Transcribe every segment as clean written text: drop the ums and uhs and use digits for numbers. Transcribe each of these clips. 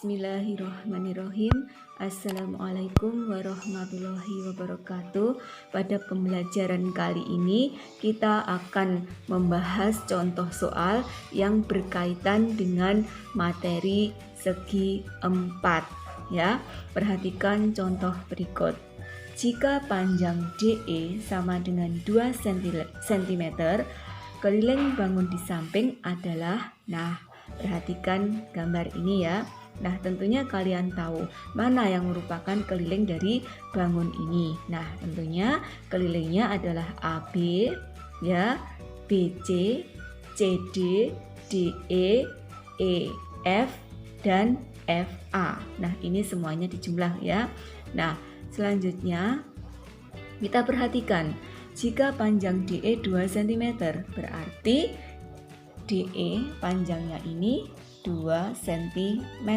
Bismillahirrahmanirrahim. Assalamualaikum warahmatullahi wabarakatuh. Pada pembelajaran kali ini kita akan membahas contoh soal yang berkaitan dengan materi segi 4 ya. Perhatikan contoh berikut. Jika panjang DE sama dengan 2 cm, keliling bangun di samping adalah, perhatikan gambar ini ya. Nah, tentunya kalian tahu mana yang merupakan keliling dari bangun ini. Nah, tentunya kelilingnya adalah AB ya, BC, CD, DE, EF dan FA. Nah, ini semuanya dijumlah ya. Nah, selanjutnya kita perhatikan, jika panjang DE 2 cm, berarti DE panjangnya ini 2 cm.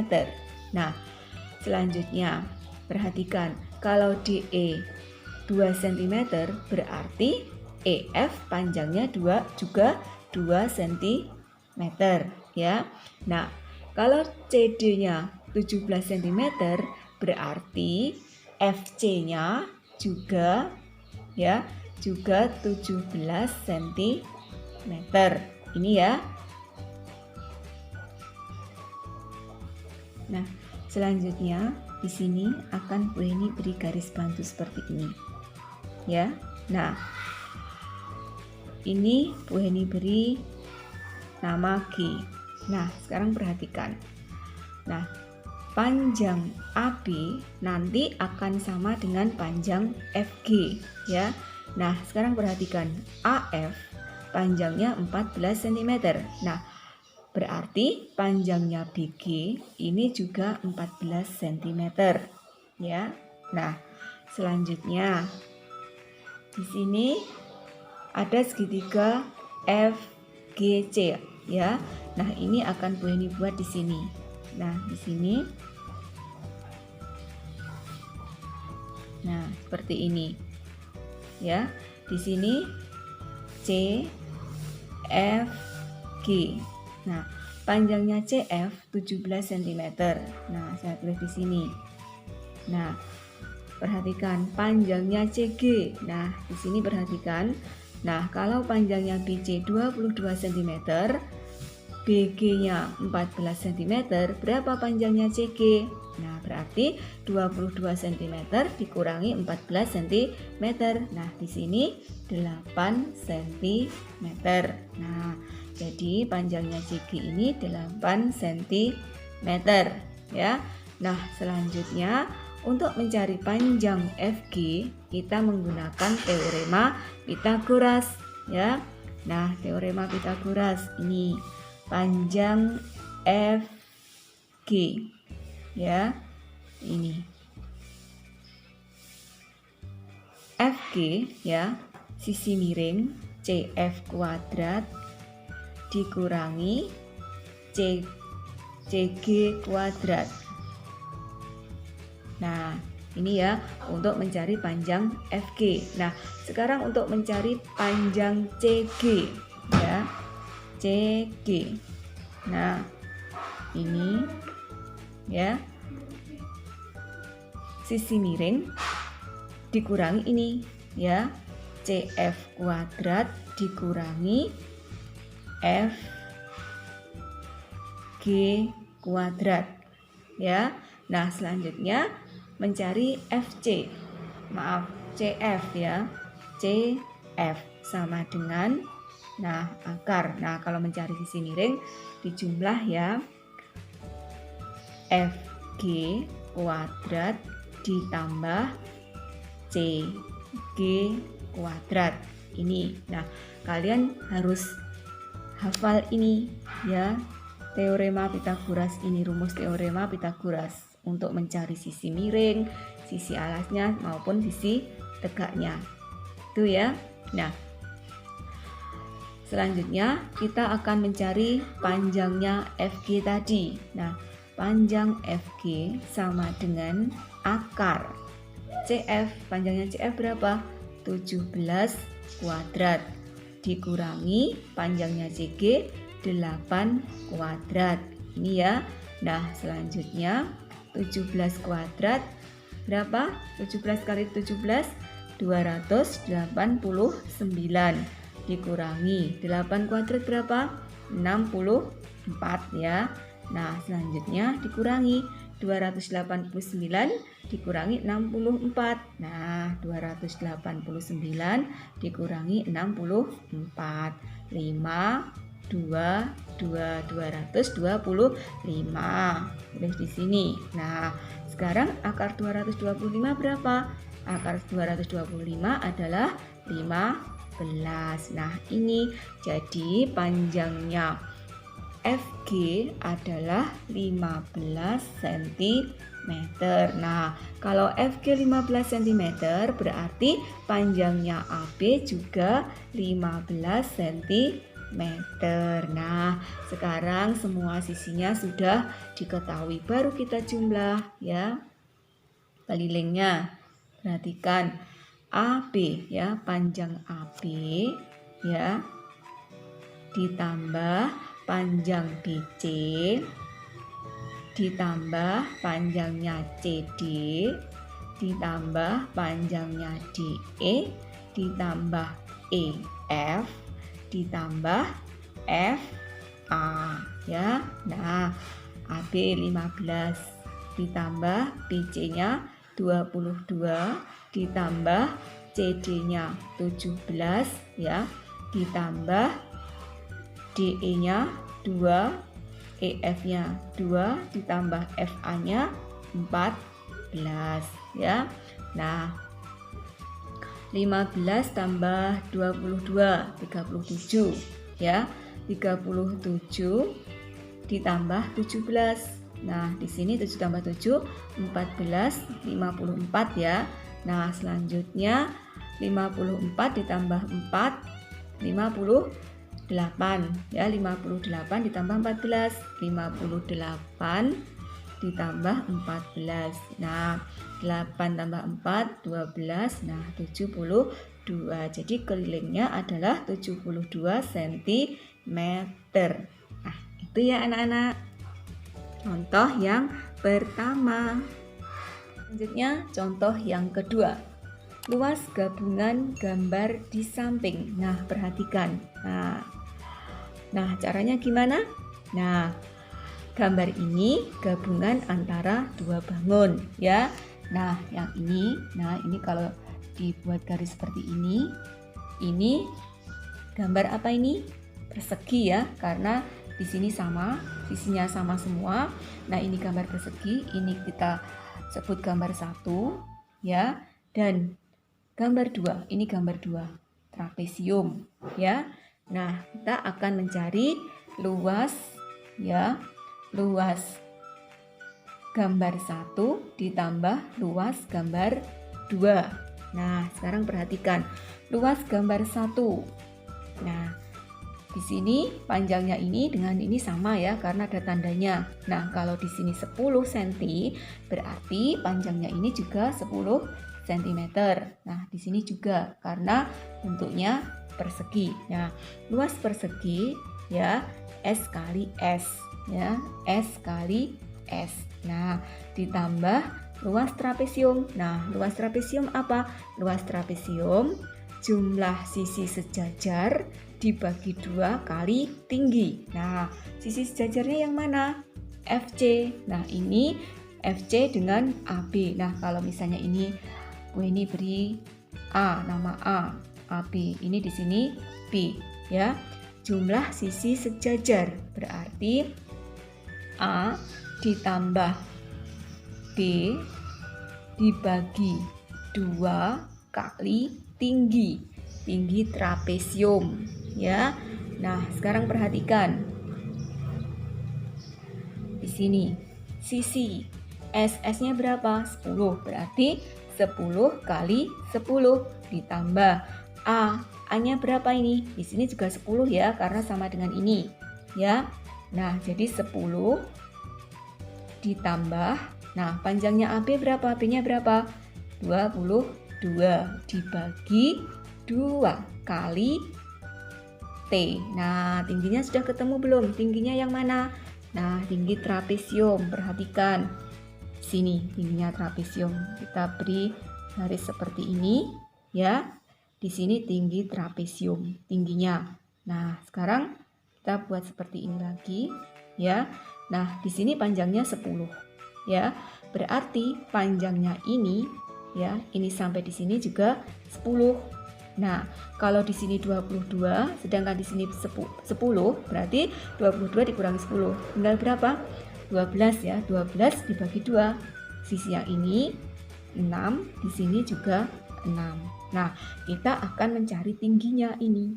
Nah, selanjutnya perhatikan, kalau DE 2 cm berarti EF panjangnya juga 2 cm ya. Nah, kalau CD-nya 17 cm berarti FC-nya juga 17 cm. Ini ya. Nah, selanjutnya di sini akan Bu Heni beri garis bantu seperti ini. Ya. Nah, ini Bu Heni beri nama G. Nah, sekarang perhatikan. Nah, panjang AB nanti akan sama dengan panjang FG ya. Nah, sekarang perhatikan, AF panjangnya 14 cm. Nah, berarti panjangnya BG ini juga 14 cm ya. Nah, selanjutnya di sini ada segitiga FGC ya. Nah, ini akan Bu Heni buat di sini. Nah, di sini. Nah, seperti ini. Ya. Di sini C F G. Nah, panjangnya CF 17 cm. Nah, saya tulis di sini. Nah, perhatikan panjangnya CG. Nah, di sini perhatikan. Nah, kalau panjangnya BC 22 cm, BG-nya 14 cm, berapa panjangnya CG? Nah, berarti 22 cm dikurangi 14 cm. Nah, di sini 8 cm. Nah, jadi panjangnya CG ini 8 cm ya. Nah, selanjutnya untuk mencari panjang FG kita menggunakan teorema Pythagoras ya. Nah, teorema Pythagoras ini panjang FG ya. Ini FG ya, sisi miring CF kuadrat dikurangi CG kuadrat. Nah, ini ya untuk mencari panjang FG. Nah, sekarang untuk mencari panjang CG ya. CG. Nah, ini ya. Sisi miring dikurangi ini ya. CF kuadrat dikurangi FG kuadrat ya. Nah, selanjutnya mencari FC. Maaf, CF ya. CF sama dengan akar. Nah, kalau mencari sisi miring dijumlah ya. FG kuadrat ditambah CG kuadrat. Ini. Nah, kalian harus hafal ini ya, teorema Pythagoras ini, rumus teorema Pythagoras untuk mencari sisi miring, sisi alasnya maupun sisi tegaknya. Itu ya. Nah, selanjutnya kita akan mencari panjangnya FG tadi. Nah, panjang FG sama dengan akar CF. Panjangnya CF berapa? 17 kuadrat dikurangi panjangnya CG 8 kuadrat. Ini ya. Nah, selanjutnya 17 kuadrat berapa? 17 kali 17 289 dikurangi 8 kuadrat berapa? 64 ya. Nah, selanjutnya dikurangi 289 dikurangi 64. Nah, 289 dikurangi 64. 5 2 225. Tulis di sini. Nah, sekarang akar 225 berapa? Akar 225 adalah 15. Nah, ini jadi panjangnya FG adalah 15 cm. Nah, kalau FG 15 cm berarti panjangnya AB juga 15 cm. Nah, sekarang semua sisinya sudah diketahui, baru kita jumlah ya. Kelilingnya. Perhatikan AB ya, panjang AB ya ditambah panjang BC ditambah panjangnya CD ditambah panjangnya DE ditambah EF ditambah FA ya. Nah, AB 15 ditambah BC-nya 22 ditambah CD-nya 17 ya ditambah DE-nya 2, EF-nya 2 ditambah FA-nya 14 ya. Nah, 15 tambah 22 37 ya. 37 ditambah 17. Nah, di sini 7 tambah 7 14 54 ya. Nah, selanjutnya 54 ditambah 4 58 ya. 58 ditambah 14 58 ditambah 14. Nah, 8 tambah 4 12. Nah, 72. Jadi kelilingnya adalah 72 cm. Nah, itu ya anak-anak. Contoh yang pertama. Selanjutnya contoh yang kedua. Luas gabungan gambar di samping. Nah, perhatikan. Nah, caranya gimana? Nah, gambar ini gabungan antara dua bangun ya. Nah, yang ini, ini kalau dibuat garis seperti ini gambar apa ini? Persegi ya, karena di sini sama, sisinya sama semua. Nah, ini gambar persegi, ini kita sebut gambar 1 ya. Dan gambar 2, ini gambar 2, trapesium ya. Nah, kita akan mencari luas ya. Luas gambar 1 ditambah luas gambar 2. Nah, sekarang perhatikan luas gambar 1. Nah, di sini panjangnya ini dengan ini sama ya, karena ada tandanya. Nah, kalau di sini 10 cm berarti panjangnya ini juga 10 cm. Nah, di sini juga karena bentuknya persegi. Nah, luas persegi ya S kali S ya, S kali S. Nah, ditambah luas trapesium. Nah, luas trapesium apa? Luas trapesium jumlah sisi sejajar dibagi 2 kali tinggi. Nah, sisi sejajarnya yang mana? FC. Nah, ini FC dengan AB. Nah, kalau misalnya ini beri A, nama A, AB. Ini di sini B, ya. Jumlah sisi sejajar berarti A ditambah B dibagi 2 kali tinggi trapesium, ya. Nah, sekarang perhatikan. Di sini sisi SS-nya berapa? 10. Berarti 10 kali 10 ditambah A-nya berapa ini? Di sini juga 10 ya, karena sama dengan ini, ya. Nah, jadi 10 ditambah, nah panjangnya AB berapa? B-nya berapa? 22 dibagi 2 kali T. Nah, tingginya sudah ketemu belum? Tingginya yang mana? Nah, tinggi trapesium, perhatikan sini tingginya trapesium. Kita beri garis seperti ini ya. Di sini tinggi trapesium tingginya. Nah, sekarang kita buat seperti ini lagi ya. Nah, di sini panjangnya 10 ya. Berarti panjangnya ini ya, ini sampai di sini juga 10. Nah, kalau di sini 22, sedangkan di sini 10, berarti 22 dikurangi 10. Tinggal berapa? 12 ya. 12 dibagi 2. Sisi yang ini 6, di sini juga 6. Nah, kita akan mencari tingginya ini.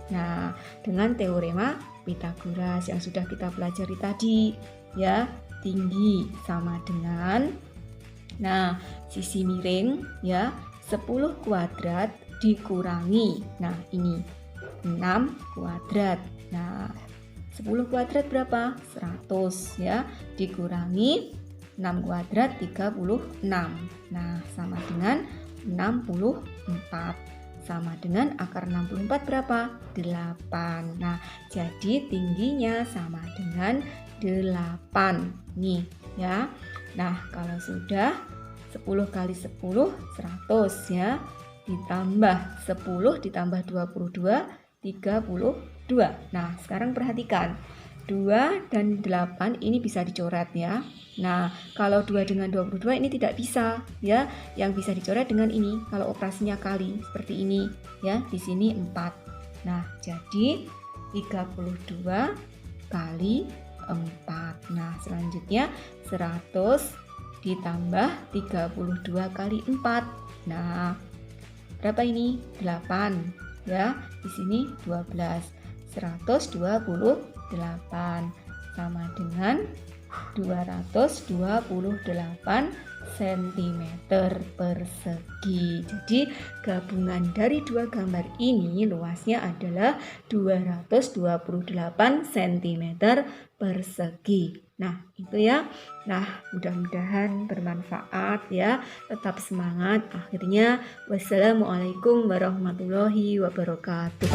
Nah, dengan teorema Pythagoras yang sudah kita pelajari tadi, ya, tinggi sama dengan, nah, sisi miring, ya, 10 kuadrat dikurangi, nah, ini 6 kuadrat. Nah, 10 kuadrat berapa? 100, ya, dikurangi 6 kuadrat 36. Nah, sama dengan 64. Sama dengan akar 64 berapa? 8. Nah, jadi tingginya sama dengan 8. Nih, ya. Nah, kalau sudah 10 kali 10, 100 ya. Ditambah 10 ditambah 22, 32. Nah, sekarang perhatikan. 2 dan 8 ini bisa dicoret ya. Nah, kalau 2 dengan 22 ini tidak bisa ya. Yang bisa dicoret dengan ini. Kalau operasinya kali seperti ini ya. Di sini 4. Nah, jadi 32 kali 4. Nah, selanjutnya 100 ditambah 32 kali 4. Nah, berapa ini? 8 ya. Di sini 12. 128 sama dengan 228 cm persegi. Jadi gabungan dari dua gambar ini luasnya adalah 228 cm persegi. Nah, itu ya. Nah, mudah-mudahan bermanfaat ya. Tetap semangat. Akhirnya, wassalamualaikum warahmatullahi wabarakatuh.